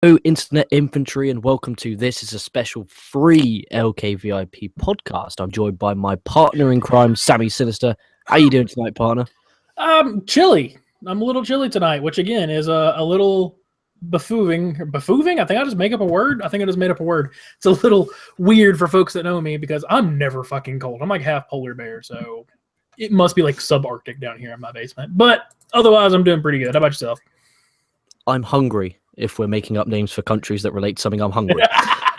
Hello, Internet Infantry, and welcome to This is a special free LKVIP podcast. I'm joined by my partner in crime, Sammy Synister. How you doing tonight, partner? Chilly. I'm a little chilly tonight, which again is a little befooving. I think I just make up a word. I think I just made up a word. It's a little weird for folks that know me because I'm never fucking cold. I'm like half polar bear, so it must be like subarctic down here in my basement. But otherwise, I'm doing pretty good. How about yourself? I'm hungry. If we're making up names for countries that relate to something, I'm hungry.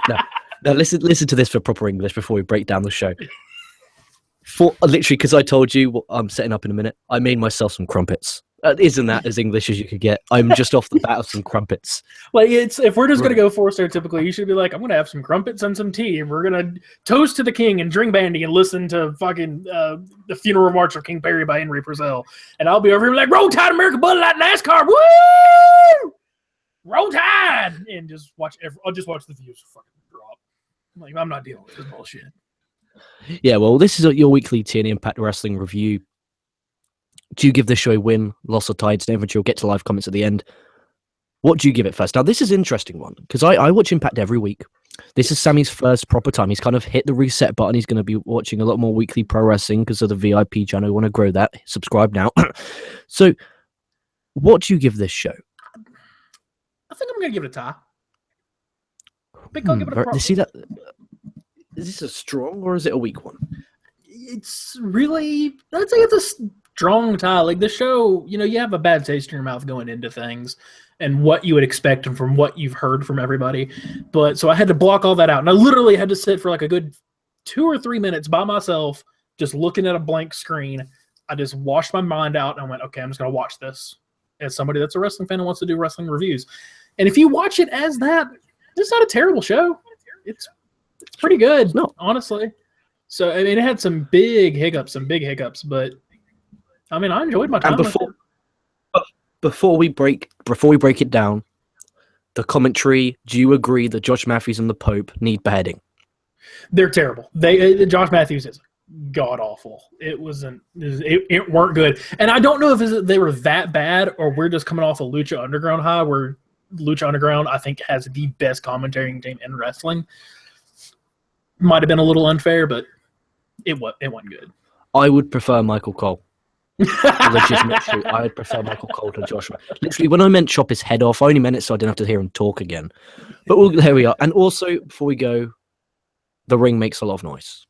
Now listen to this for proper English before we break down the show. Literally, because I told you what I'm setting up in a minute, I made myself some crumpets. Isn't that as English as you could get? I'm just off the bat of some crumpets. Like if we're just gonna go for stereotypically, you should be like, I'm gonna have some crumpets and some tea, and we're gonna toast to the king and drink bandy and listen to fucking the funeral march of King Perry by Henry Purcell, and I'll be over here like, Roll Tide, America, Bud Light, NASCAR, woo! Roll Tide, and just watch. I'll just watch the views fucking drop. I'm not dealing with this bullshit. Yeah, well, this is your weekly TNA Impact Wrestling review. Do you give this show a win, loss, or tie? It's never. You'll get to live comments at the end. What do you give it first? Now, this is an interesting one because I watch Impact every week. This is Sammy's first proper time. He's kind of hit the reset button. He's going to be watching a lot more weekly pro wrestling because of the VIP channel. I want to grow that. Subscribe now. So, what do you give this show? I think I'm going to give it a tie. I think I'll give it a See that? Is this a strong or is it a weak one? It's really, I'd say it's a strong tie. Like the show, you have a bad taste in your mouth going into things and what you would expect and from what you've heard from everybody. But so I had to block all that out. And I literally had to sit for like a good 2 or 3 minutes by myself, just looking at a blank screen. I just washed my mind out and I went, okay, I'm just going to watch this as somebody that's a wrestling fan and wants to do wrestling reviews. And if you watch it as that, it's not a terrible show. It's pretty good, honestly. So, I mean, it had some big hiccups, but I mean, I enjoyed my time. And before we break it down, the commentary, do you agree that Josh Matthews and the Pope need beheading? They're terrible. Josh Matthews is god awful. It weren't good. And I don't know if they were that bad or we're just coming off a Lucha Underground high where Lucha Underground, I think, has the best commentating team in wrestling. Might have been a little unfair, but it wasn't good. I would prefer Michael Cole. Legitimately, I would prefer Michael Cole to Joshua. Literally, when I meant chop his head off, I only meant it so I didn't have to hear him talk again. But there we are. And also, before we go, the ring makes a lot of noise.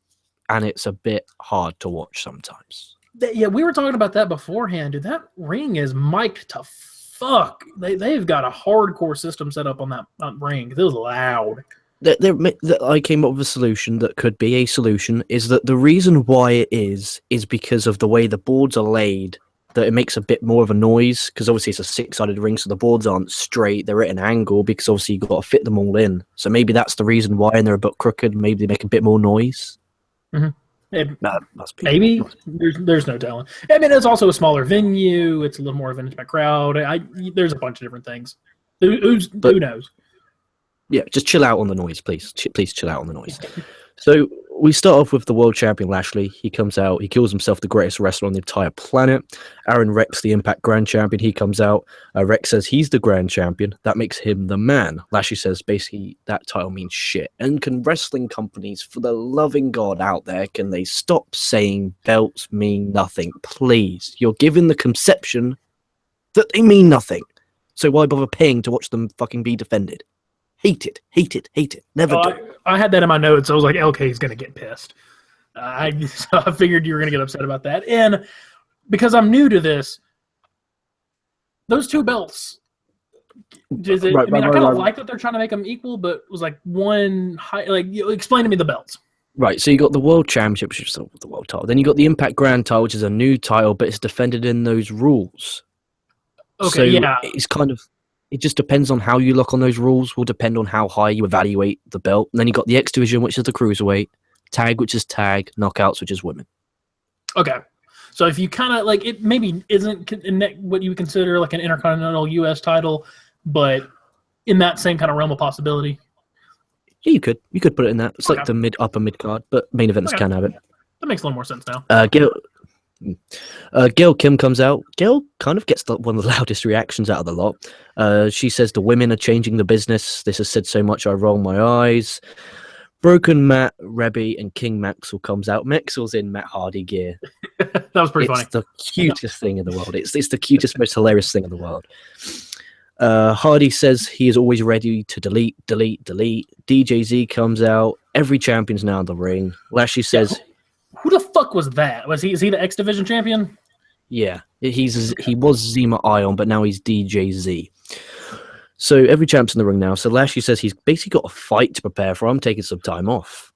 And it's a bit hard to watch sometimes. Yeah, we were talking about that beforehand. Dude, that ring is mic'd to fuck. They've got a hardcore system set up on that ring. It was loud. I came up with a solution that could be a solution, is that the reason why it is because of the way the boards are laid, that it makes a bit more of a noise, because obviously it's a 6-sided ring, so the boards aren't straight, they're at an angle, because obviously you've got to fit them all in. So maybe that's the reason why, and they're a bit crooked, maybe they make a bit more noise. Mm-hmm. Must be. Maybe. There's no telling. I mean, it's also a smaller venue, it's a little more of an intimate crowd. There's a bunch of different things. Who knows? Yeah, just chill out on the noise, please. Please chill out on the noise. So we start off with the world champion, Lashley. He comes out. He calls himself the greatest wrestler on the entire planet. Aaron Rex, the Impact Grand Champion, he comes out. Rex says he's the Grand Champion. That makes him the man. Lashley says basically that title means shit. And can wrestling companies, for the loving God out there, can they stop saying belts mean nothing? Please. You're giving the conception that they mean nothing. So why bother paying to watch them fucking be defended? Hate it. Never do. I had that in my notes. I was like, LK's going to get pissed. I figured you were going to get upset about that. And because I'm new to this, those two belts, I kind of like that they're trying to make them equal, but it was like one high. Like, explain to me the belts. Right, so you got the World Championship, which is the world title. Then you got the Impact Grand title, which is a new title, but it's defended in those rules. Okay, so yeah. It's kind of... It just depends on how you look on those rules. Will depend on how high you evaluate the belt. And then you got the X Division, which is the cruiserweight, tag, which is tag, knockouts, which is women. Okay, so if you kind of like it, maybe isn't what you would consider like an intercontinental U.S. title, but in that same kind of realm of possibility. Yeah, you could put it in that. It's like the upper mid card, but main events can have it. That makes a little more sense now. Gail Kim comes out. Gail kind of gets one of the loudest reactions out of the lot. She says the women are changing the business. This has said so much I roll my eyes. Broken Matt, Rebby, and King Maxwell comes out. Maxwell's in Matt Hardy gear. That was pretty funny. It's the cutest thing in the world. It's the cutest, most hilarious thing in the world. Hardy says he is always ready to delete. DJZ comes out. Every champion's now in the ring. Lashley says... Yeah. Who the fuck was that? Is he the X Division champion? Yeah, he was Zima Ion, but now he's DJZ. So every champ's in the ring now. So Lashley says he's basically got a fight to prepare for. I'm taking some time off.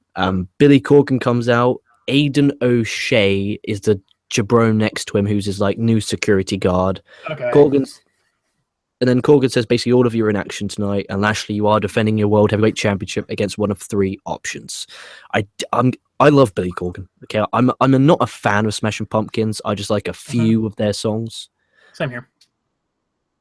Billy Corgan comes out. Aiden O'Shea is the jabron next to him, who's his like new security guard. Okay. And then Corgan says basically all of you are in action tonight, and Lashley, you are defending your World Heavyweight Championship against one of 3 options. I love Billy Corgan. Okay, I'm not a fan of Smashing Pumpkins. I just like a few of their songs. Same here.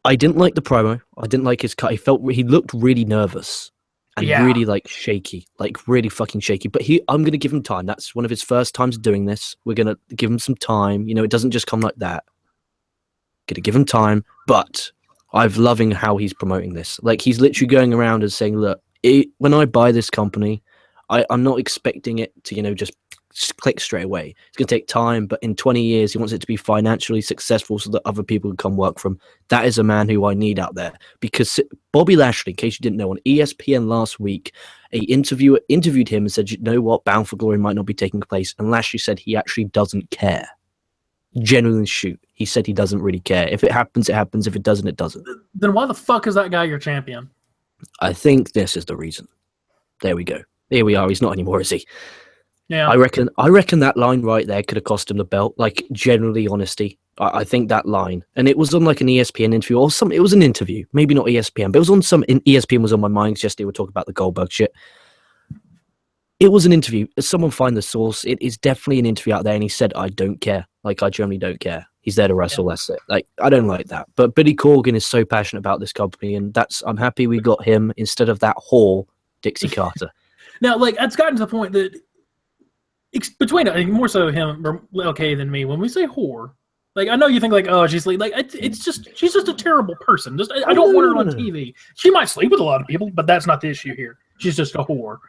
I didn't like the promo. I didn't like his cut. He looked really nervous and really like shaky, like really fucking shaky. But I'm gonna give him time. That's one of his first times doing this. We're gonna give him some time. You know, it doesn't just come like that. Gonna give him time, but I'm loving how he's promoting this. Like he's literally going around and saying, "Look, when I buy this company, I'm not expecting it to, just click straight away. It's going to take time, but in 20 years, he wants it to be financially successful so that other people can come work for him. That is a man who I need out there." Because Bobby Lashley, in case you didn't know, on ESPN last week, a interviewer interviewed him and said, "You know what? Bound for Glory might not be taking place." And Lashley said he actually doesn't care. Genuinely shoot. He said he doesn't really care. If it happens, it happens. If it doesn't, it doesn't. Then why the fuck is that guy your champion? I think this is the reason. There we go. Here we are. He's not anymore, is he? Yeah. I reckon that line right there could have cost him the belt. Like, generally, honesty. I think that line. And it was on like an ESPN interview or something. It was an interview. Maybe not ESPN, but it was on ESPN was on my mind because yesterday we were talking about the Goldberg shit. It was an interview. Someone find the source. It is definitely an interview out there. And he said, "I don't care. Like, I generally don't care. He's there to wrestle. That's it." Like, I don't like that. But Billy Corgan is so passionate about this company. And I'm happy we got him instead of that whore, Dixie Carter. Now, like, it's gotten to the point that between more so him or LK than me, when we say whore, like, I know you think like, oh, she's like it's just she's just a terrible person. I don't want her on TV. She might sleep with a lot of people, but that's not the issue here. She's just a whore.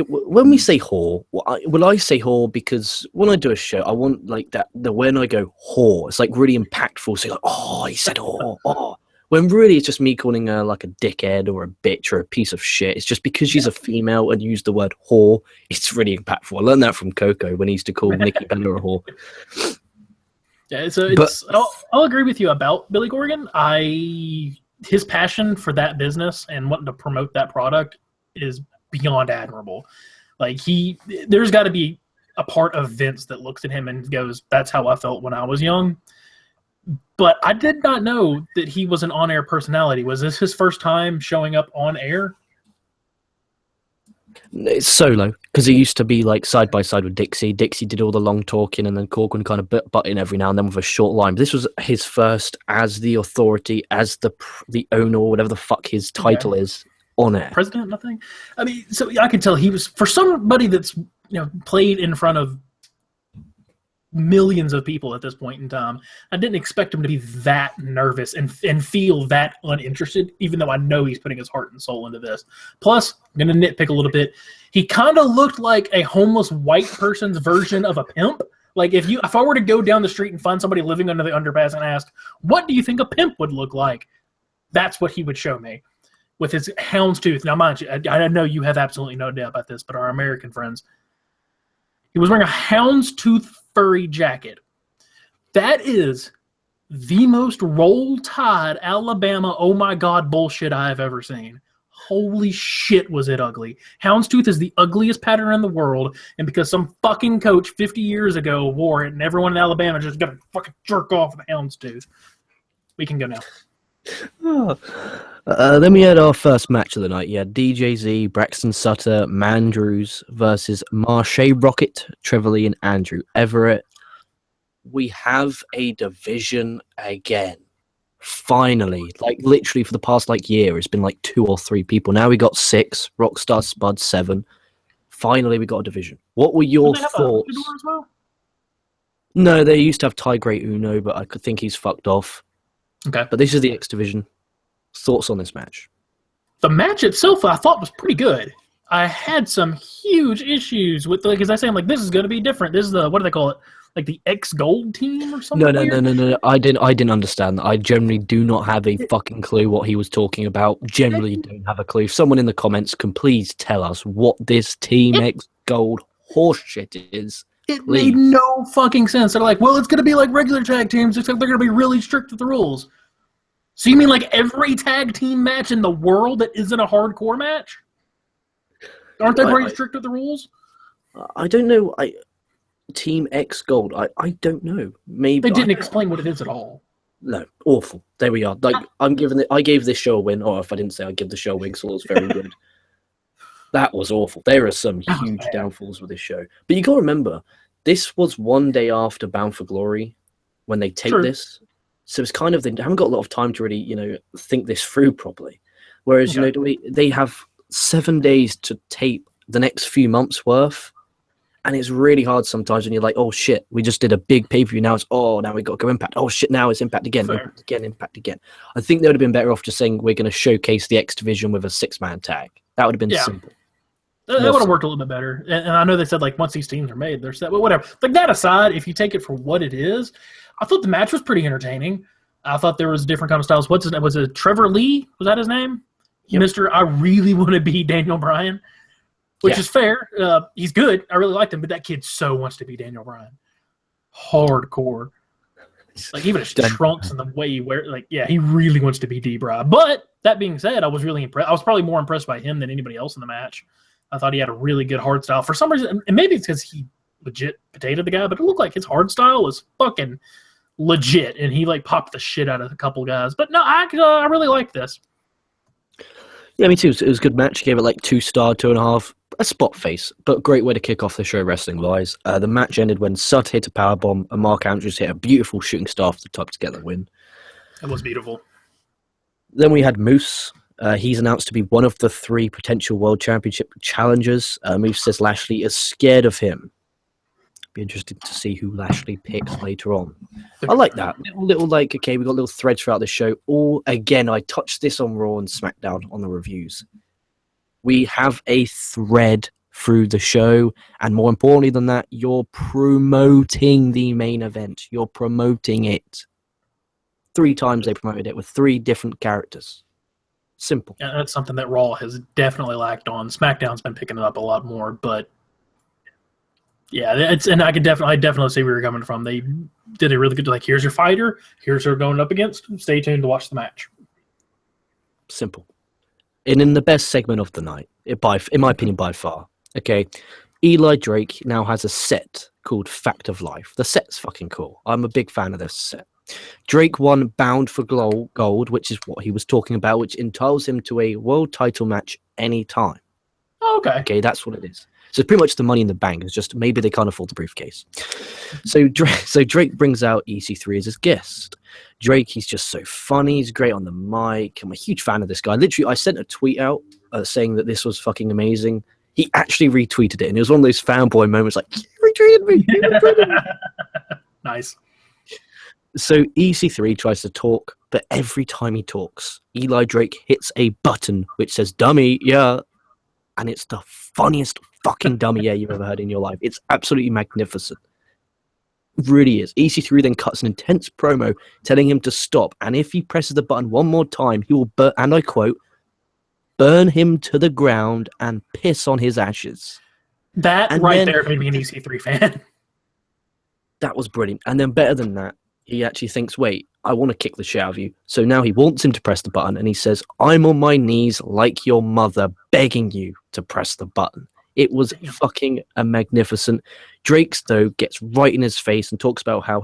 When we say whore, I say whore because when I do a show, I want like that. When I go whore, it's like really impactful. So like, oh, he said whore. Oh. When really it's just me calling her like a dickhead or a bitch or a piece of shit. It's just because she's a female and used the word whore. It's really impactful. I learned that from Koco when he used to call Nikki Bella a whore. Yeah, I'll agree with you about Billy Corgan. His passion for that business and wanting to promote that product is beyond admirable. Like there's got to be a part of Vince that looks at him and goes, "That's how I felt when I was young." But I did not know that he was an on-air personality. Was this his first time showing up on air? It's solo, because he used to be like side by side with Dixie. Dixie did all the long talking, and then Corgan kind of butt in every now and then with a short line. But this was his first as the authority, as the owner, or whatever the fuck his title is, on air. President, nothing. I mean, so I could tell he was, for somebody that's played in front of millions of people at this point in time, I didn't expect him to be that nervous and feel that uninterested, even though I know he's putting his heart and soul into this. Plus, I'm going to nitpick a little bit. He kind of looked like a homeless white person's version of a pimp. Like if I were to go down the street and find somebody living under the underpass and ask, "What do you think a pimp would look like?" That's what he would show me with his houndstooth. Now, mind you, I know you have absolutely no doubt about this, but our American friends, he was wearing a houndstooth furry jacket. That is the most Roll Tide, Alabama, oh my God bullshit I have ever seen. Holy shit, was it ugly. Houndstooth is the ugliest pattern in the world, and because some fucking coach 50 years ago wore it and everyone in Alabama just got to fucking jerk off with Houndstooth. We can go now. Then we had our first match of the night. You had DJZ, Braxton Sutter, Mandrews versus Marshay Rocket, Trevor Lee, and Andrew Everett. We have a division again. Finally. Like, literally for the past, year, it's been, 2 or 3 people. Now we got 6. Rockstar Spud, 7. Finally, we got a division. What were your thoughts? No, they used to have Ty Great Uno, but I could think he's fucked off. Okay. But this is the X Division. Thoughts on this match? The match itself, I thought, was pretty good. I had some huge issues with, like, as I say, I'm like, this is going to be different. This is the, what do they call it? Like the X Gold team or something? No. I didn't understand that. I generally do not have a fucking clue what he was talking about. Generally don't have a clue. If someone in the comments can please tell us what this Team X Gold horseshit is. It made no fucking sense. They're like, well, it's going to be like regular tag teams, except they're going to be really strict with the rules. So you mean like every tag team match in the world that isn't a hardcore match? Aren't they pretty strict with the rules? I don't know. Team X Gold. I don't know. Maybe they didn't explain what it is at all. No, awful. There we are. Like I gave this show a win. Or if I didn't say, I give the show a win, so it was very good. That was awful. There are some huge downfalls with this show. But you got to remember, this was one day after Bound for Glory when they taped this. So it's kind of, they haven't got a lot of time to really, think this through properly. Whereas, they have 7 days to tape the next few months worth. And it's really hard sometimes when you're like, oh shit, we just did a big pay-per-view. Now now we got to go Impact. Oh shit, now it's Impact again, Impact again. I think they would have been better off just saying we're going to showcase the X Division with a 6-man tag. That would have been simple. That would have worked a little bit better. And I know they said, like, once these teams are made, they're set. But whatever. Like, that aside, if you take it for what it is, I thought the match was pretty entertaining. I thought there was different kind of styles. What's his name? Was it Trevor Lee? Was that his name? Yep. Mr. I really want to be Daniel Bryan, which is fair. He's good. I really liked him, but that kid so wants to be Daniel Bryan. Hardcore. Like, even his trunks and the way he wears, like, he really wants to be D-Bry. But that being said, I was really impressed. I was probably more impressed by him than anybody else in the match. I thought he had a really good hard style. For some reason, and maybe it's because he legit potatoed the guy, but it looked like his hard style was fucking legit, and he, like, popped the shit out of a couple guys. But no, I really liked this. Yeah, me too. It was a good match. Gave it like 2-star, 2.5. A spot face, but great way to kick off the show wrestling-wise. The match ended when Sut hit a powerbomb and Mark Andrews hit a beautiful shooting star off the top to get the win. It was beautiful. Then we had Moose. He's announced to be one of the 3 potential World Championship challengers. Moose says Lashley is scared of him. Be interested to see who Lashley picks later on. I like that. Little like, okay, we got little threads throughout the show. Again, I touched this on Raw and SmackDown on the reviews. We have a thread through the show, and more importantly than that, you're promoting the main event. You're promoting it. 3 times they promoted it with 3 different characters. Simple. Yeah, that's something that Raw has definitely lacked on. SmackDown's been picking it up a lot more, but yeah, and I definitely see where you're coming from. They did a really good, like, here's your fighter, here's who you're going up against. Stay tuned to watch the match. Simple. And in the best segment of the night, in my opinion, by far. Okay, Eli Drake now has a set called Fact of Life. The set's fucking cool. I'm a big fan of this set. Drake won Bound for Gold, which is what he was talking about, which entitles him to a world title match anytime. Oh, okay. Okay, that's what it is. So it's pretty much the Money in the Bank. It's just maybe they can't afford the briefcase. So Drake brings out EC3 as his guest. Drake, he's just so funny. He's great on the mic. I'm a huge fan of this guy. Literally, I sent a tweet out saying that this was fucking amazing. He actually retweeted it, and it was one of those fanboy moments like, he retweeted me. Nice. So EC3 tries to talk, but every time he talks, Eli Drake hits a button which says, dummy, yeah. And it's the funniest fucking dummy you've ever heard in your life. It's absolutely magnificent. It really is. EC3 then cuts an intense promo telling him to stop. And if he presses the button one more time, he will, and I quote, burn him to the ground and piss on his ashes. That and right there made me an EC3 fan. That was brilliant. And then better than that, he actually thinks, wait, I want to kick the shit out of you. So now he wants him to press the button, and he says, I'm on my knees like your mother begging you to press the button. It was fucking a magnificent. Drake's, though, gets right in his face and talks about how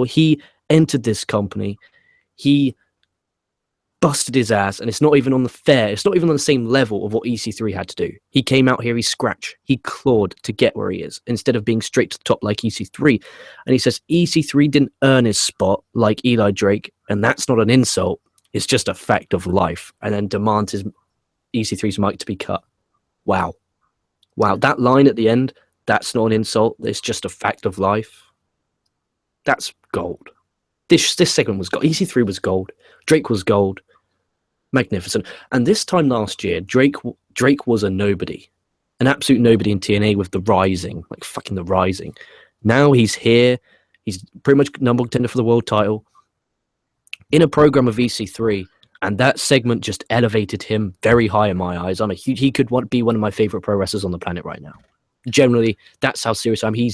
he entered this company. He busted his ass, and it's not even on the same level of what EC3 had to do. He came out here, he scratched, he clawed to get where he is, instead of being straight to the top like EC3. And he says EC3 didn't earn his spot like Eli Drake, and that's not an insult, it's just a fact of life. And then demands his EC3's mic to be cut. Wow, that line at the end, that's not an insult, it's just a fact of life. That's gold. This segment was gold. EC3 was gold. Drake was gold. Magnificent. And this time last year, Drake was a nobody. An absolute nobody in TNA with the Rising. Like fucking the Rising. Now he's here. He's pretty much number contender for the world title. In a program of EC3. And that segment just elevated him very high in my eyes. He could be one of my favorite pro wrestlers on the planet right now. Generally, that's how serious I am. He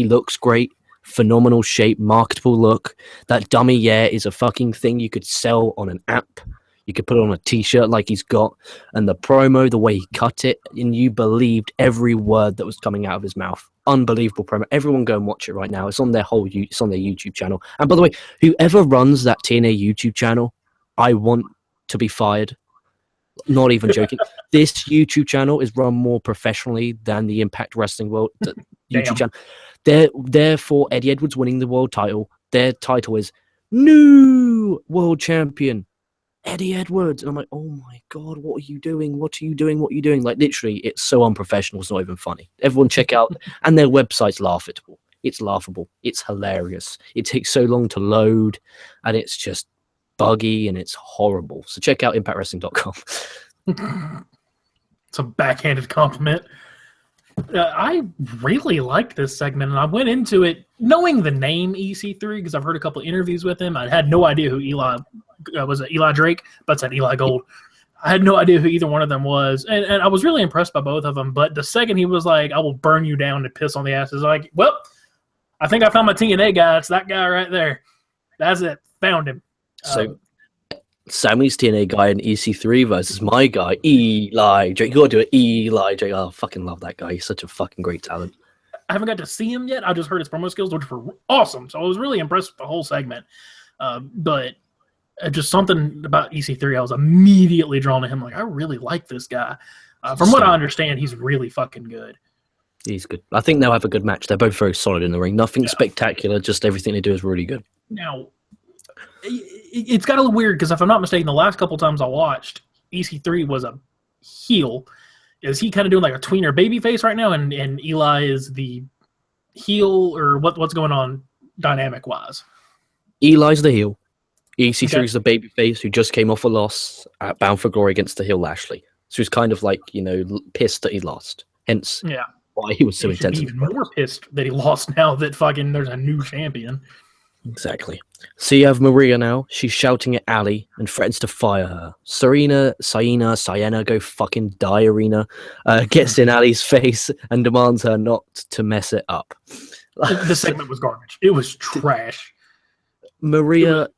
looks great. Phenomenal shape, marketable look. That dummy is a fucking thing you could sell on an app. You could put it on a t-shirt like he's got. And the promo, the way he cut it, and you believed every word that was coming out of his mouth. Unbelievable promo. Everyone go and watch it right now. It's on their YouTube channel. And by the way, whoever runs that TNA YouTube channel, I want to be fired. Not even joking. This YouTube channel is run more professionally than the Impact Wrestling World YouTube channel. Therefore, Eddie Edwards winning the world title. Their title is New World Champion Eddie Edwards. And I'm like, oh my God, what are you doing? What are you doing? What are you doing? Like, literally, it's so unprofessional. It's not even funny. Everyone check out. And their website's laughable. It's laughable. It's hilarious. It takes so long to load. And it's just buggy and it's horrible. So check out impactwrestling.com. It's a backhanded compliment. I really liked this segment, and I went into it knowing the name EC3 because I've heard a couple of interviews with him. I had no idea who Eli was. It Eli Drake, but said Eli Gold. I had no idea who either one of them was, and I was really impressed by both of them. But the second he was like, "I will burn you down to piss on the asses," like, well, I think I found my TNA guy. It's that guy right there. That's it. Found him. So. Sammy's TNA guy in EC3 versus my guy, Eli Drake. You gotta do it, Eli Drake. Oh, I fucking love that guy. He's such a fucking great talent. I haven't got to see him yet. I just heard his promo skills, which were awesome. So I was really impressed with the whole segment. But just something about EC3, I was immediately drawn to him. Like, I really like this guy. From what I understand, he's really fucking good. He's good. I think they'll have a good match. They're both very solid in the ring. Nothing spectacular. Just everything they do is really good. Now, it's got a little weird because if I'm not mistaken, the last couple times I watched, EC3 was a heel. Is he kind of doing like a tweener baby face right now, and Eli is the heel, or what's going on dynamic wise? Eli's the heel. EC3 is the baby face who just came off a loss at Bound for Glory against the heel Lashley. So he's kind of like, pissed that he lost. Hence why he was so intense. Even more pissed that he lost now that fucking there's a new champion. Exactly. So you have Maria now. She's shouting at Ali and threatens to fire her. Sienna, go fucking die, Arena. Gets in Ali's face and demands her not to mess it up. The segment was garbage. It was trash. Maria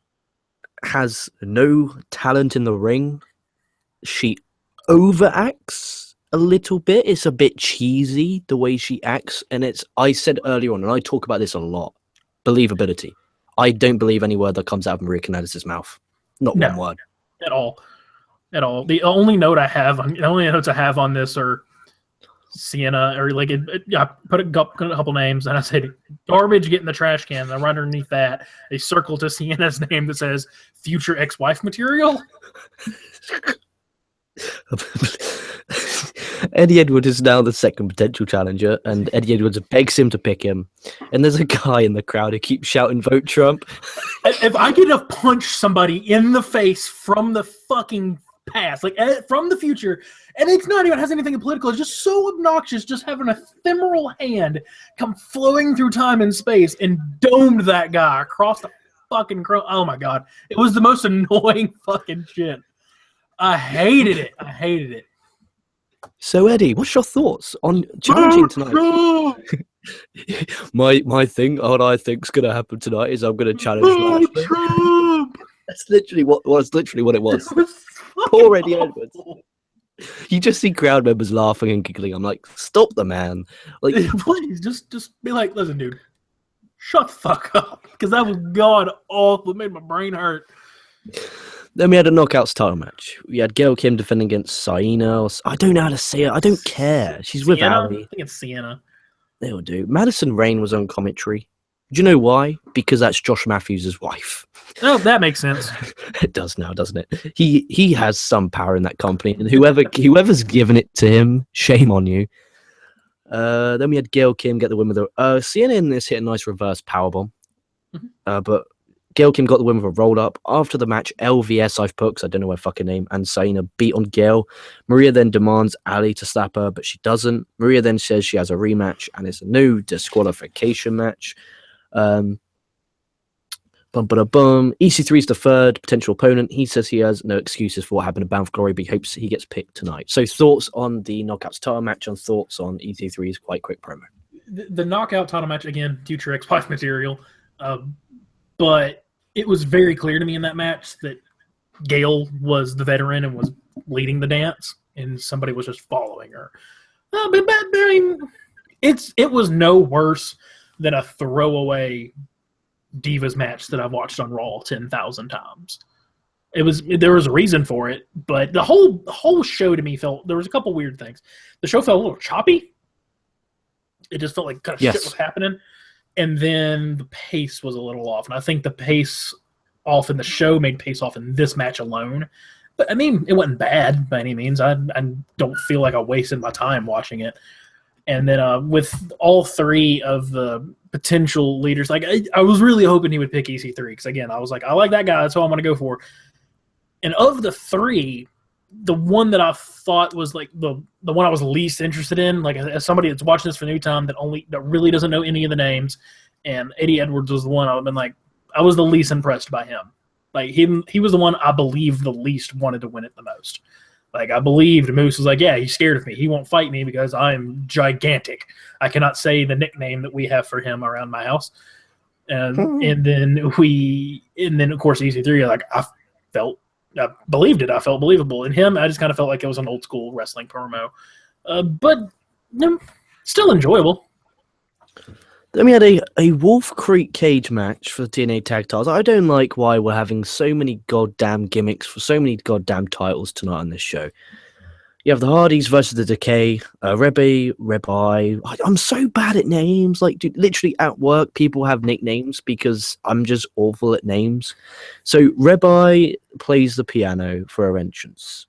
has no talent in the ring. She overacts a little bit. It's a bit cheesy the way she acts. And I said earlier on, and I talk about this a lot, believability. I don't believe any word that comes out of Maria Kanellis' mouth. Not one word. At all. The only notes I have on this are Sienna, or like I put a couple names and I said garbage, get in the trash can. And right underneath that, a circle to Sienna's name that says future ex-wife material. Eddie Edwards is now the second potential challenger, and Eddie Edwards begs him to pick him. And there's a guy in the crowd who keeps shouting, "Vote Trump." If I could have punched somebody in the face from the fucking past, like from the future, and it's not even has anything political, it's just so obnoxious, just having an ephemeral hand come flowing through time and space and domed that guy across the fucking oh my God. It was the most annoying fucking shit. I hated it. So Eddie, what's your thoughts on challenging tonight? my thing, what I think's gonna happen tonight is I'm gonna challenge Trump. That's literally what it was. Poor Eddie Edwards. You just see crowd members laughing and giggling. I'm like, stop the man. Like, please, just be like, listen, dude, shut the fuck up, because that was god awful. It made my brain hurt. Then we had a knockouts title match. We had Gail Kim defending against Sienna. I don't know how to say it. I don't care. She's with Ali. I think it's Sienna. They'll do. Madison Rayne was on commentary. Do you know why? Because that's Josh Matthews' wife. Oh, that makes sense. It does now, doesn't it? He has some power in that company, and whoever's given it to him, shame on you. Then we had Gail Kim get the win with her. Sienna in this hit a nice reverse powerbomb. But Gail Kim got the win with a roll up. After the match, LVS I've put, because I don't know her fucking name, and Saina beat on Gail. Maria then demands Ali to slap her, but she doesn't. Maria then says she has a rematch, and it's a new disqualification match. EC3 is the third potential opponent. He says he has no excuses for what happened to Bound for Glory, but he hopes he gets picked tonight. So thoughts on the Knockouts title match and thoughts on EC3's quite quick promo. The knockout title match, again, future X-Pac material. But it was very clear to me in that match that Gail was the veteran and was leading the dance, and somebody was just following her. It was no worse than a throwaway Divas match that I've watched on Raw 10,000 times. There was a reason for it, but the whole show to me felt, there was a couple weird things. The show felt a little choppy. It just felt like kind of shit was happening. And then the pace was a little off. And I think the pace off in the show made pace off in this match alone. But, I mean, it wasn't bad by any means. I don't feel like I wasted my time watching it. And then with all three of the potential leaders, like I was really hoping he would pick EC3. Because, again, I was like, I like that guy. That's who I'm going to go for. And of the three, the one that I thought was like the one I was least interested in, like as somebody that's watching this for new time that really doesn't know any of the names, and Eddie Edwards was the one I've been like, I was the least impressed by him. Like he was the one I believed the least wanted to win it the most. Like I believed Moose was like, yeah, he's scared of me. He won't fight me because I'm gigantic. I cannot say the nickname that we have for him around my house. And then of course EC3, like I believed it. I felt believable. In him, I just kind of felt like it was an old school wrestling promo. But still enjoyable. Then we had a Wolf Creek cage match for the TNA tag titles. I don't like why we're having so many goddamn gimmicks for so many goddamn titles tonight on this show. You have the Hardys versus the Decay, Rebai. I'm so bad at names. Like, dude, literally at work, people have nicknames because I'm just awful at names. So Rebai plays the piano for her entrance.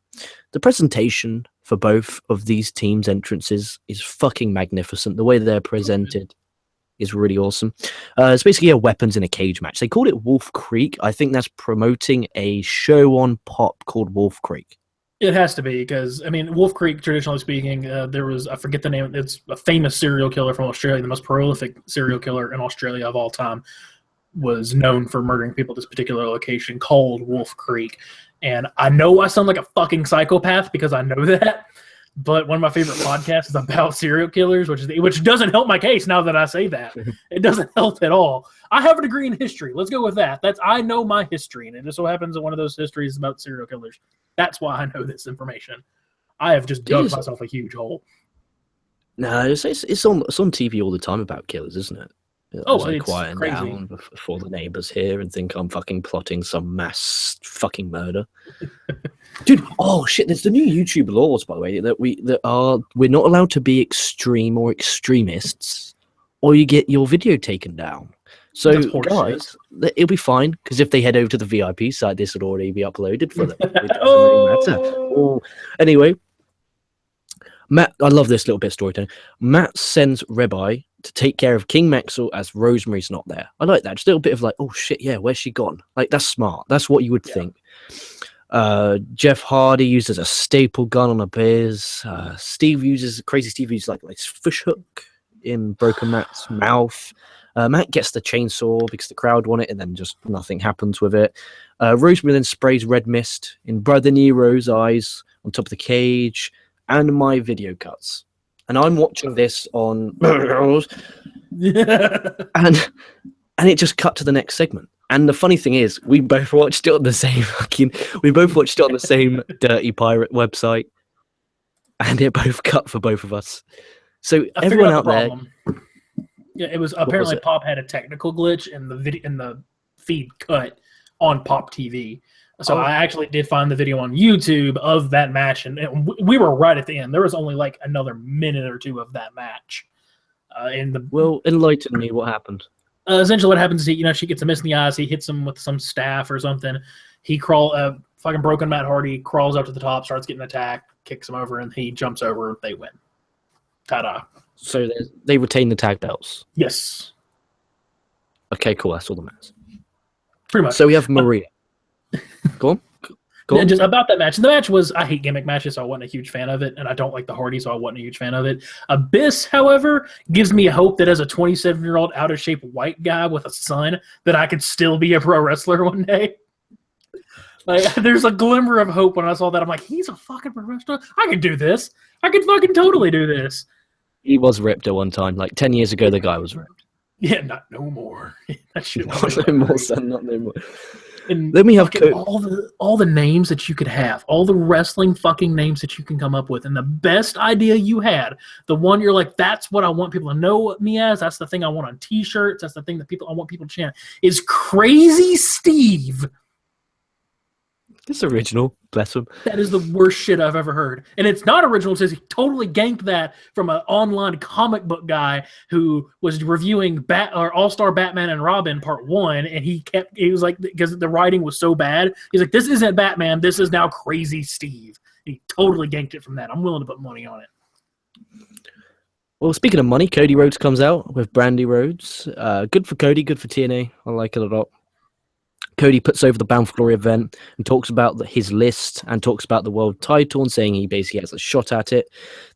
The presentation for both of these teams' entrances is fucking magnificent. The way they're presented is really awesome. It's basically a weapons in a cage match. They called it Wolf Creek. I think that's promoting a show on Pop called Wolf Creek. It has to be because, I mean, Wolf Creek, traditionally speaking, there was, I forget the name, it's a famous serial killer from Australia, the most prolific serial killer in Australia of all time, was known for murdering people at this particular location called Wolf Creek. And I know I sound like a fucking psychopath because I know that, but one of my favorite podcasts is about serial killers, which doesn't help my case now that I say that. It doesn't help at all. I have a degree in history. Let's go with that. I know my history, and it just so happens that one of those histories is about serial killers. That's why I know this information. I have just dug myself a huge hole. No, it's on TV all the time about killers, isn't it? It's quiet crazy. Down before the neighbors hear and think I'm fucking plotting some mass fucking murder. Dude, oh shit! There's the new YouTube laws, by the way, that we're not allowed to be extreme or extremists, or you get your video taken down. So guys, it'll be fine because if they head over to the VIP site, this would already be uploaded for them. It doesn't really matter. Oh. Anyway, Matt, I love this little bit of storytelling. Matt sends Rebai to take care of King Maxwell as Rosemary's not there. I like that. Just a little bit of like, oh shit, yeah, where's she gone? Like that's smart. That's what you would think. Jeff Hardy uses a staple gun on a Bears. Crazy Steve uses like fish hook in Broken Matt's mouth. Matt gets the chainsaw because the crowd want it, and then just nothing happens with it. Rosemary then sprays red mist in Brother Nero's eyes on top of the cage, and my video cuts. And I'm watching this on, and it just cut to the next segment. And the funny thing is, we both watched it on the same Dirty Pirate website, and it both cut for both of us. So everyone out there. Yeah, it was apparently Pop had a technical glitch and the feed cut on Pop TV. So I actually did find the video on YouTube of that match, and we were right at the end. There was only like another minute or two of that match. Well, enlighten me. What happened? Essentially, what happens is she gets a miss in the eyes. He hits him with some staff or something. He fucking broken Matt Hardy crawls up to the top, starts getting attacked, kicks him over, and he jumps over. They win. Ta-da! So they retain the tag belts. Yes. Okay, cool. That's all that matters. Pretty much. So we have Maria. Go on. Go on. Just about that match. The match was, I hate gimmick matches, so I wasn't a huge fan of it, and I don't like the Hardy, so I wasn't a huge fan of it. Abyss, however, gives me hope that as a 27-year-old out-of-shape white guy with a son, that I could still be a pro wrestler one day. Like, there's a glimmer of hope when I saw that. I'm like, he's a fucking pro wrestler? I could do this. I could fucking totally do this. He was ripped at one time. Like 10 years ago, the guy was ripped. Yeah, not no more. That shit Not no more, son. Not no more. And then we have all the names that you could have, all the wrestling fucking names that you can come up with, and the best idea you had, the one you're like, that's what I want people to know me as. That's the thing I want on T-shirts. That's the thing that I want people to chant. Is Crazy Steve. It's original. Bless him. That is the worst shit I've ever heard. And it's not original. It says he totally ganked that from an online comic book guy who was reviewing All-Star Batman and Robin Part 1, and he was like, because the writing was so bad, he's like, this isn't Batman, this is now Crazy Steve. And he totally ganked it from that. I'm willing to put money on it. Well, speaking of money, Cody Rhodes comes out with Brandy Rhodes. Good for Cody, good for TNA. I like it a lot. Cody puts over the Bound for Glory event and talks about his list and talks about the world title and saying he basically has a shot at it.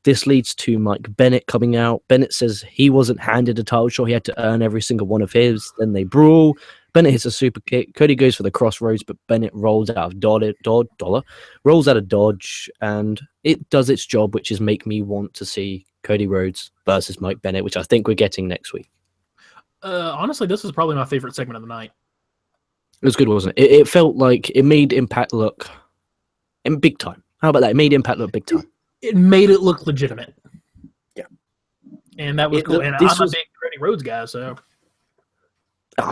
This leads to Mike Bennett coming out. Bennett says he wasn't handed a title shot. He had to earn every single one of his. Then they brawl. Bennett hits a super kick. Cody goes for the crossroads, but Bennett rolls out of rolls out of dodge, and it does its job, which is make me want to see Cody Rhodes versus Mike Bennett, which I think we're getting next week. Honestly, this is probably my favorite segment of the night. It was good, wasn't it? It felt like it made Impact look in big time. How about that? It made Impact look big time. It made it look legitimate. Yeah. And that was cool. And I'm a big Cody Rhodes guy, so.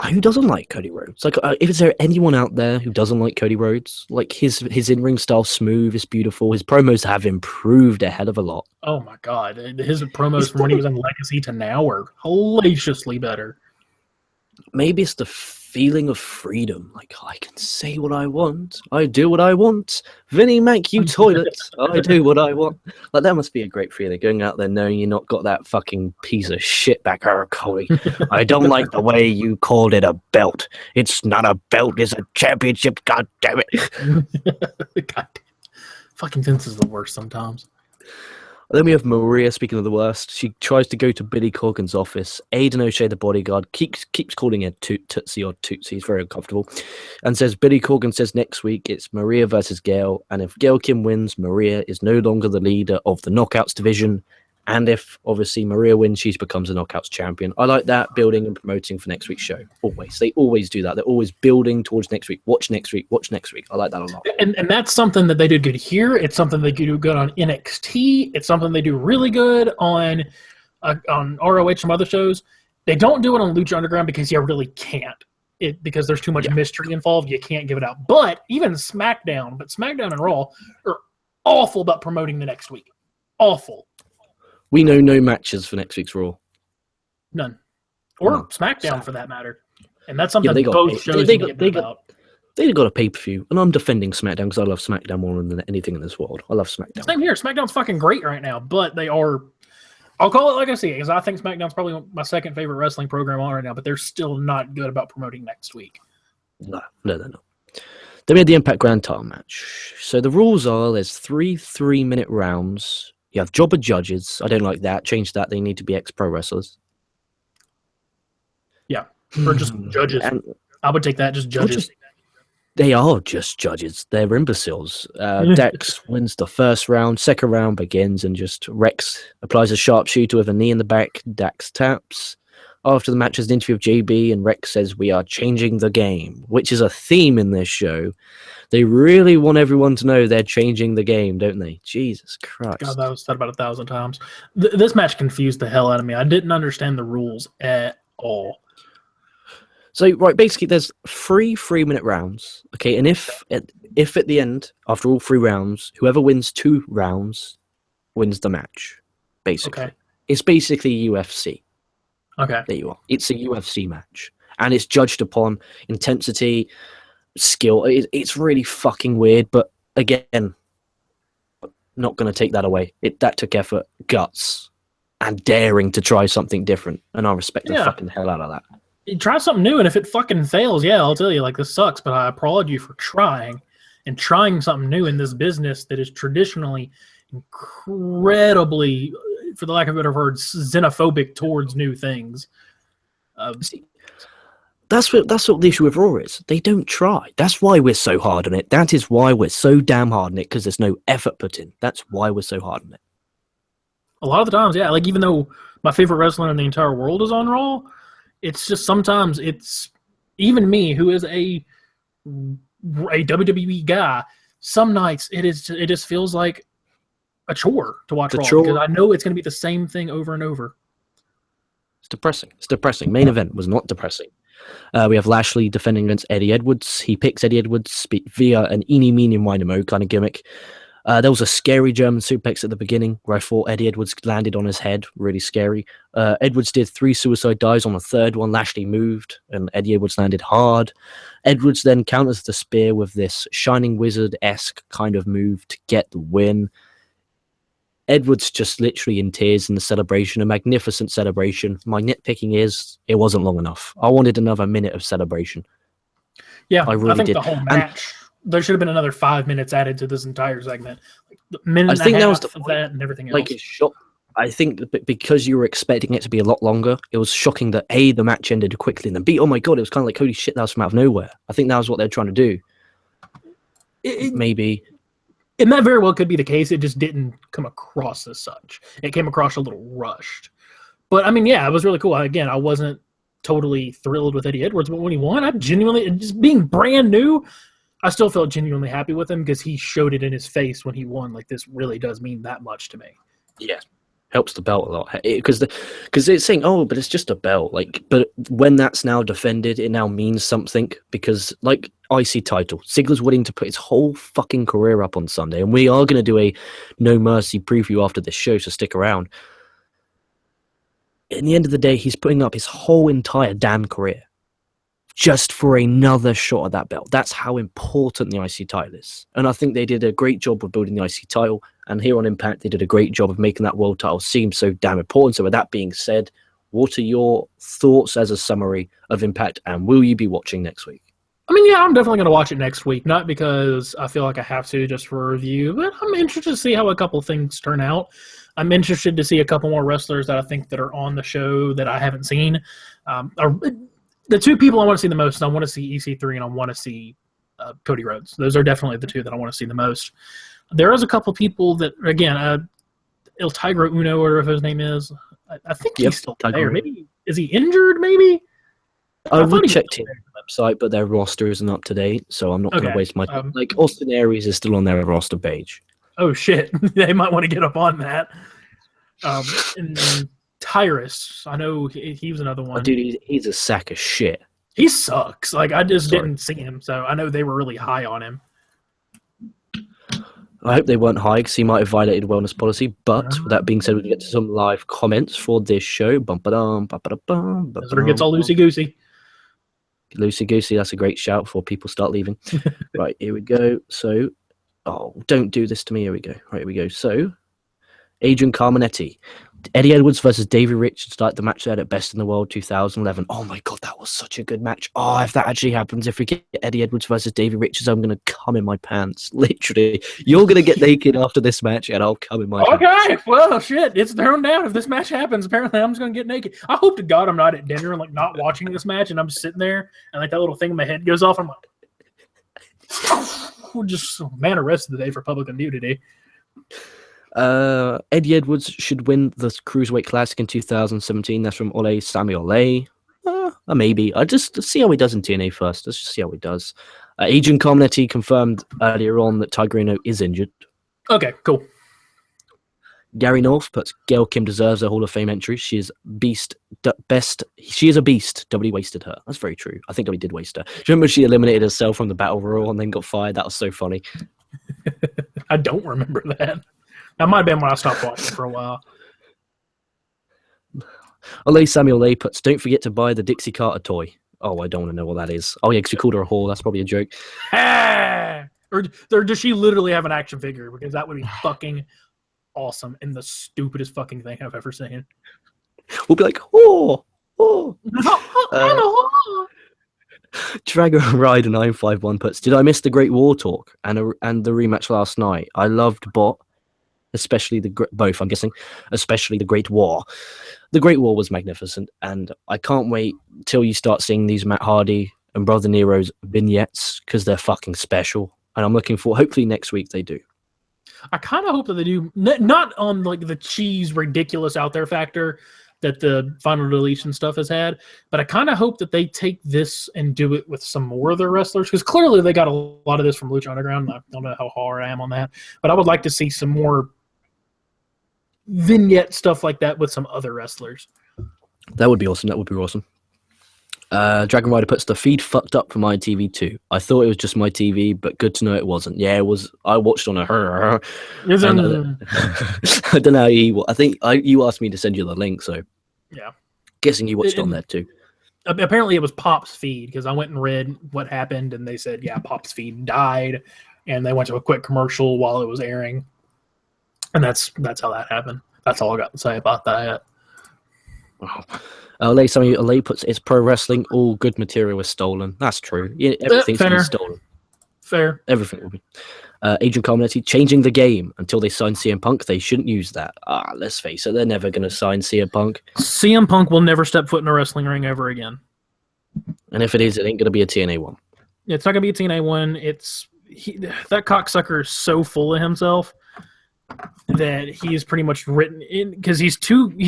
Who doesn't like Cody Rhodes? Like, if is there anyone out there who doesn't like Cody Rhodes? Like, his in-ring style smooth, is beautiful. His promos have improved a hell of a lot. Oh, my God. His promos from when he was in Legacy to now are hellaciously better. Maybe it's the feeling of freedom. Like, I can say what I want. I do what I want. Vinnie Mac, you toilet. I do what I want. Like, that must be a great feeling, going out there knowing you're not got that fucking piece of shit back. Cody, I don't like the way you called it a belt. It's not a belt. It's a championship. God damn it. God, fucking Vince is the worst sometimes. Then we have Maria, speaking of the worst. She tries to go to Billy Corgan's office. Aiden O'Shea, the bodyguard, keeps calling her Tootsie or Tootsie. He's very uncomfortable. And says, Billy Corgan says next week it's Maria versus Gail. And if Gail Kim wins, Maria is no longer the leader of the Knockouts division. And if, obviously, Maria wins, she becomes a Knockouts champion. I like that, building and promoting for next week's show. Always. They always do that. They're always building towards next week. Watch next week. Watch next week. I like that a lot. And that's something that they did good here. It's something they do good on NXT. It's something they do really good on ROH and some other shows. They don't do it on Lucha Underground because you really can't. Because there's too much mystery involved. You can't give it out. But even SmackDown and Raw are awful about promoting the next week. Awful. We know no matches for next week's Raw. None. Or SmackDown, for that matter. And that's something both shows get about. They've got a pay-per-view, and I'm defending SmackDown because I love SmackDown more than anything in this world. I love SmackDown. Same here. SmackDown's fucking great right now, but they are... I'll call it like I see it, because I think SmackDown's probably my second favorite wrestling program on right now, but they're still not good about promoting next week. No, they're not. Then we had the Impact Grand Title match. So the rules are there's 3 3-minute rounds. You have jobber judges. I don't like that. Change that. They need to be ex-pro wrestlers. Yeah. Or just judges. I would take that. Just judges. They are just judges. They're imbeciles. Dax wins the first round. Second round begins and just Rex applies a sharpshooter with a knee in the back. Dax taps. After the match is an interview with JB and Rex says, we are changing the game, which is a theme in this show. They really want everyone to know they're changing the game, don't they? Jesus Christ. God, that was said about 1,000 times. This match confused the hell out of me. I didn't understand the rules at all. So, right, basically there's 3 3-minute rounds, okay? And if at the end, after all 3 rounds, whoever wins 2 rounds wins the match, basically. Okay. It's basically UFC. Okay. There you are. It's a UFC match. And it's judged upon intensity, skill. It's really fucking weird, but again, not going to take that away. That took effort, guts, and daring to try something different. And I respect the fucking hell out of that. You try something new, and if it fucking fails, yeah, I'll tell you, like, this sucks, but I applaud you for trying something new in this business that is traditionally incredibly, for the lack of a better word, xenophobic towards new things. See, that's what the issue with Raw is. They don't try. That's why we're so hard on it. That is why we're so damn hard on it, because there's no effort put in. That's why we're so hard on it. A lot of the times, yeah. Like, even though my favorite wrestler in the entire world is on Raw, it's just sometimes it's even me, who is a WWE guy. Some nights it just feels like a chore to watch Raw because I know it's going to be the same thing over and over. It's depressing. It's depressing. Main event was not depressing. We have Lashley defending against Eddie Edwards. He picks Eddie Edwards via an eeny, meeny, miny, mo kind of gimmick. There was a scary German suplex at the beginning where I thought Eddie Edwards landed on his head. Really scary. Edwards did 3 suicide dives on the third one. Lashley moved and Eddie Edwards landed hard. Edwards then counters the spear with this Shining Wizard-esque kind of move to get the win. Edwards just literally in tears in the celebration, a magnificent celebration. My nitpicking is it wasn't long enough. I wanted another minute of celebration. Yeah, I really think did. The whole match, there should have been another 5 minutes added to this entire segment. Like, minute I think and a that half was the of that and everything else. Like, it's shock. I think that because you were expecting it to be a lot longer, it was shocking that A, the match ended quickly, and then B, oh my god, it was kind of like, holy shit, that was from out of nowhere. I think that was what they're trying to do. Maybe. And that very well could be the case. It just didn't come across as such. It came across a little rushed. But, I mean, yeah, it was really cool. Again, I wasn't totally thrilled with Eddie Edwards, but when he won, I genuinely, just being brand new, I still felt genuinely happy with him because he showed it in his face when he won. Like, this really does mean that much to me. Yeah. Helps the belt a lot. Because it's saying, oh, but it's just a belt. Like, but when that's now defended, it now means something. Because, like, IC title, Ziggler's willing to put his whole fucking career up on Sunday, and we are going to do a No Mercy preview after this show, so stick around. In the end of the day, he's putting up his whole entire damn career just for another shot at that belt. That's how important the IC title is. And I think they did a great job of building the IC title. And here on Impact, they did a great job of making that world title seem so damn important. So with that being said, what are your thoughts as a summary of Impact? And will you be watching next week? I mean, yeah, I'm definitely going to watch it next week. Not because I feel like I have to just for a review, but I'm interested to see how a couple things turn out. I'm interested to see a couple more wrestlers that I think that are on the show that I haven't seen. The 2 people I want to see the most, I want to see EC3 and I want to see Cody Rhodes. Those are definitely the 2 that I want to see the most. There is a couple people that, again, Il Tigre Uno, or whatever his name is. I think he's still there. Maybe is he injured? Maybe. I would check the website, but their roster isn't up to date, so I'm not going to waste my time. Like, Austin Aries is still on their roster page. Oh shit! They might want to get up on that. And Tyrus, I know he was another one. Oh, dude, he's a sack of shit. He sucks. Like, I just didn't see him, so I know they were really high on him. I hope they weren't high because he might have violated wellness policy. But with that being said, we can get to some live comments for this show. That's where it gets all loosey-goosey. Loosey-goosey, that's a great shout before people start leaving. Right, here we go. So, don't do this to me. Here we go. Right, here we go. So, Adrian Carmenetti. Eddie Edwards versus Davey Richards, like the match they had at Best in the World 2011. Oh my god, that was such a good match. Oh, if that actually happens, if we get Eddie Edwards versus Davey Richards, I'm going to come in my pants. Literally. You're going to get naked after this match, and I'll come in my pants. Okay, well, shit, it's thrown down. If this match happens, apparently I'm just going to get naked. I hope to God I'm not at dinner and, like, not watching this match, and I'm just sitting there, and, like, that little thing in my head goes off, and I'm like, just, man, arrested today for public nudity. Eddie Edwards should win the Cruiserweight Classic in 2017. That's from Ole Sammy Ole. Maybe. I'll just see how he does in TNA first. Let's just see how he does. Adrian Carmenetti confirmed earlier on that Tigrino is injured. Okay, cool. Gary North puts Gail Kim deserves a Hall of Fame entry. She is best. She is a beast. WWE wasted her. That's very true. I think WWE did waste her. Do you remember she eliminated herself from the Battle Royal and then got fired? That was so funny. I don't remember that. That might have been when I stopped watching for a while. Ole Samuel Lay puts, don't forget to buy the Dixie Carter toy. Oh, I don't want to know what that is. Oh, yeah, because we called her a whore. That's probably a joke. Or does she literally have an action figure? Because that would be fucking awesome and the stupidest fucking thing I've ever seen. We'll be like, oh, Oh. Dragon Rider 951 puts, did I miss the Great War talk and the rematch last night? I loved Bot, especially both, I'm guessing, especially the Great War. The Great War was magnificent, and I can't wait till you start seeing these Matt Hardy and Brother Nero's vignettes, because they're fucking special, and I'm looking for, hopefully next week they do. I kind of hope that they do, not on like the cheese ridiculous out there factor that the final deletion stuff has had, but I kind of hope that they take this and do it with some more of their wrestlers, because clearly they got a lot of this from Lucha Underground. I don't know how hard I am on that, but I would like to see some more vignette stuff like that with some other wrestlers. That would be awesome. That would be awesome. Dragon Rider puts, the feed fucked up for my TV too. I thought it was just my TV, but good to know it wasn't. Yeah, it was. I watched on a I don't know. I think you asked me to send you the link, so yeah, guessing you watched on there too. Apparently, it was Pop's feed, because I went and read what happened, and they said, yeah, Pop's feed died, and they went to a quick commercial while it was airing, and that's how that happened. That's all I got to say about that. Wow. LA puts, it's pro wrestling. All good material was stolen. That's true. Yeah, everything's been stolen. Fair. Everything will be. Adrian Carmenetti, changing the game. Until they sign CM Punk, they shouldn't use that. Let's face it, they're never going to sign CM Punk. CM Punk will never step foot in a wrestling ring ever again. And if it is, it ain't going to be a TNA one. It's not going to be a TNA one. That cocksucker is so full of himself that he's pretty much written in, because he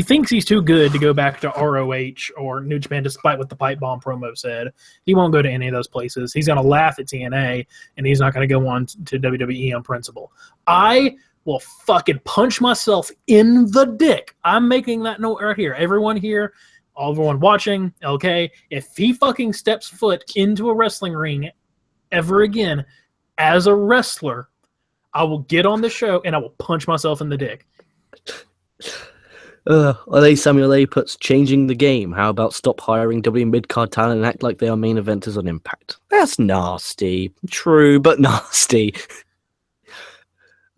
thinks he's too good to go back to ROH or New Japan, despite what the Pipe Bomb promo said. He won't go to any of those places. He's going to laugh at TNA, and he's not going to go on to WWE on principle. I will fucking punch myself in the dick. I'm making that note right here. Everyone watching, okay, if he fucking steps foot into a wrestling ring ever again as a wrestler, I will get on the show and I will punch myself in the dick. Samuel A puts, changing the game. How about stop hiring W mid-card talent and act like they are main eventers on Impact? That's nasty. True, but nasty.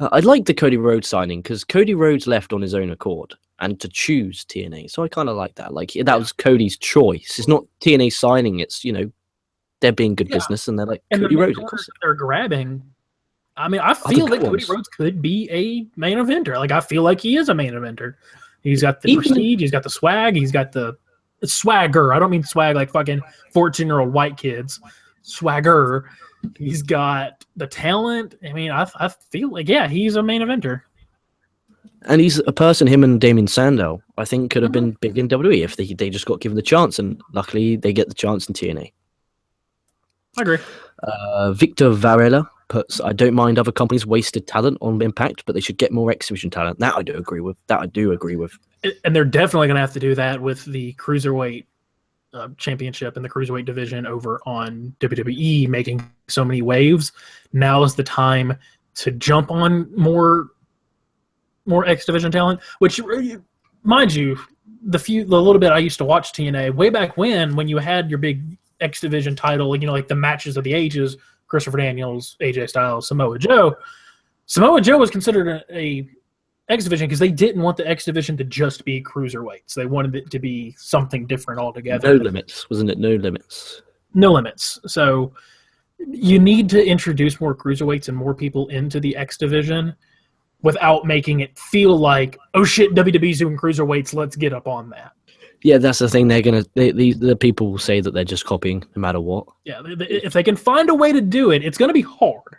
I like the Cody Rhodes signing, because Cody Rhodes left on his own accord and to choose TNA. So I kind of like that. Like, that was Cody's choice. It's not TNA signing. It's, they're being good business, and they're like, and Cody Rhodes. They're grabbing. I mean, I feel like Cody Rhodes could be a main eventer. Like, I feel like he is a main eventer. He's got the prestige. He's got the swag. He's got the swagger. I don't mean swag like fucking 14-year-old white kids. Swagger. He's got the talent. I mean, I feel like, yeah, he's a main eventer. And he's a person, him and Damien Sandow, I think could have been big in WWE if they just got given the chance. And luckily, they get the chance in TNA. I agree. Victor Varela puts, I don't mind other companies wasted talent on Impact, but they should get more exhibition talent. That I do agree with. And they're definitely going to have to do that with the Cruiserweight Championship and the Cruiserweight division over on WWE making so many waves. Now is the time to jump on more X division talent, which, mind you, the little bit I used to watch TNA way back when you had your big X division title, like the matches of the ages, Christopher Daniels, AJ Styles, Samoa Joe. Samoa Joe was considered a X division because they didn't want the X division to just be cruiserweights. They wanted it to be something different altogether. No limits, wasn't it? No limits. No limits. So you need to introduce more cruiserweights and more people into the X division without making it feel like, oh shit, WWE's doing cruiserweights, let's get up on that. Yeah, that's the thing. The people will say that they're just copying no matter what. Yeah, if they can find a way to do it, it's going to be hard.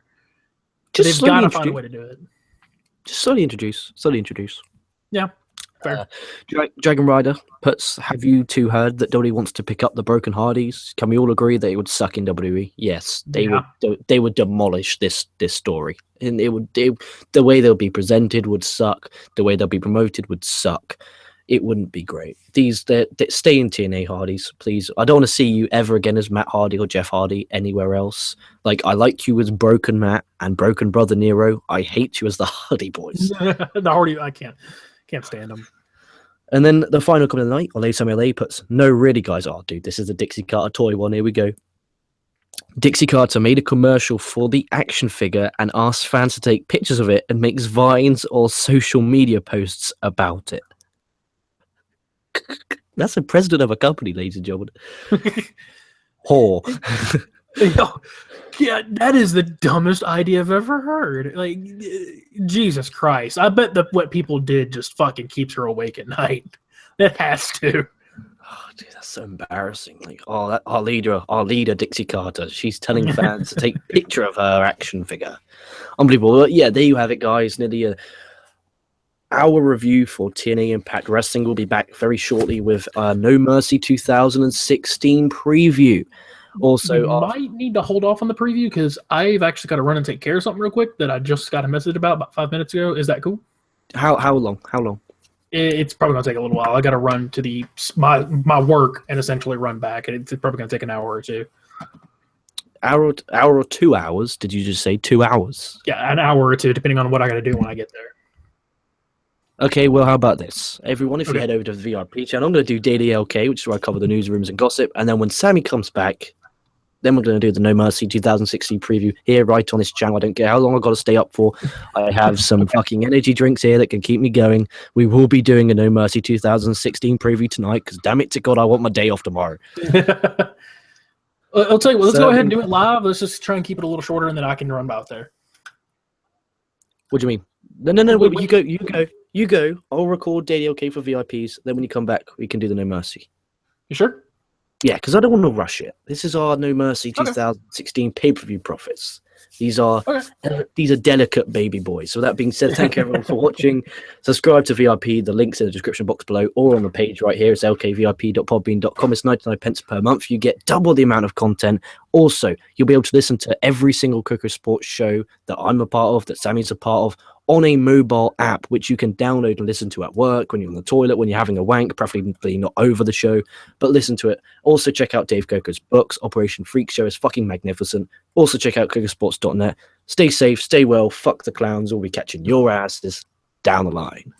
They've got to find a way to do it. Just slowly introduce. Yeah, fair. Dragon Rider puts, have you two heard that WWE wants to pick up the Broken Hardys? Can we all agree that it would suck in WWE? Yes, they would demolish this story. And the way they'll be presented would suck. The way they'll be promoted would suck. It wouldn't be great. They stay in TNA, Hardys, please. I don't want to see you ever again as Matt Hardy or Jeff Hardy anywhere else. Like, I like you as Broken Matt and Broken Brother Nero. I hate you as the Hardy Boys. The Hardy, I can't stand them. And then the final comment of the night, Ole Samuel A puts, no, really, guys. Oh, dude, this is the Dixie Carter toy one. Here we go. Dixie Carter made a commercial for the action figure and asked fans to take pictures of it and makes vines or social media posts about it. That's the president of a company, ladies and gentlemen. Whore. Yeah, that is the dumbest idea I've ever heard. Like, Jesus Christ. I bet that what people did just fucking keeps her awake at night. It has to. Oh, dude, that's so embarrassing. Like, our leader, Dixie Carter, she's telling fans to take a picture of her action figure. Unbelievable. Well, yeah, there you have it, guys. Nearly our review for TNA Impact Wrestling. Will be back very shortly with No Mercy 2016 preview. Also, might need to hold off on the preview because I've actually got to run and take care of something real quick that I just got a message about 5 minutes ago. Is that cool? How long? How long? It's probably gonna take a little while. I got to run to my work and essentially run back, and it's probably gonna take an hour or two. Hour or 2 hours? Did you just say 2 hours? Yeah, an hour or two, depending on what I got to do when I get there. Okay, well, how about this? Everyone, if you head over to the VIP channel, I'm going to do Daily LK, which is where I cover the newsrooms and gossip. And then when Sammy comes back, then we're going to do the No Mercy 2016 preview here, right on this channel. I don't care how long I've got to stay up for. I have some fucking energy drinks here that can keep me going. We will be doing a No Mercy 2016 preview tonight, because damn it to God, I want my day off tomorrow. I'll tell you what, let's go ahead and do it live. Let's just try and keep it a little shorter, and then I can run out there. What do you mean? No, wait, you go. I'll record Daily OK for VIPs. Then when you come back, we can do the No Mercy. You sure? Yeah, because I don't want to rush it. This is our No Mercy 2016 pay-per-view profits. These are delicate baby boys. So that being said, thank you everyone for watching. Subscribe to VIP. The link's in the description box below or on the page right here. It's lkvip.podbean.com. It's 99 pence per month. You get double the amount of content. Also, you'll be able to listen to every single KocoSports show that I'm a part of, that Sammy's a part of, on a mobile app, which you can download and listen to at work, when you're on the toilet, when you're having a wank, preferably not over the show, but listen to it. Also, check out Dave Koco's books. Operation Freakshow is fucking magnificent. Also, check out KocoSports.net. Stay safe, stay well, fuck the clowns. We'll be catching your asses down the line.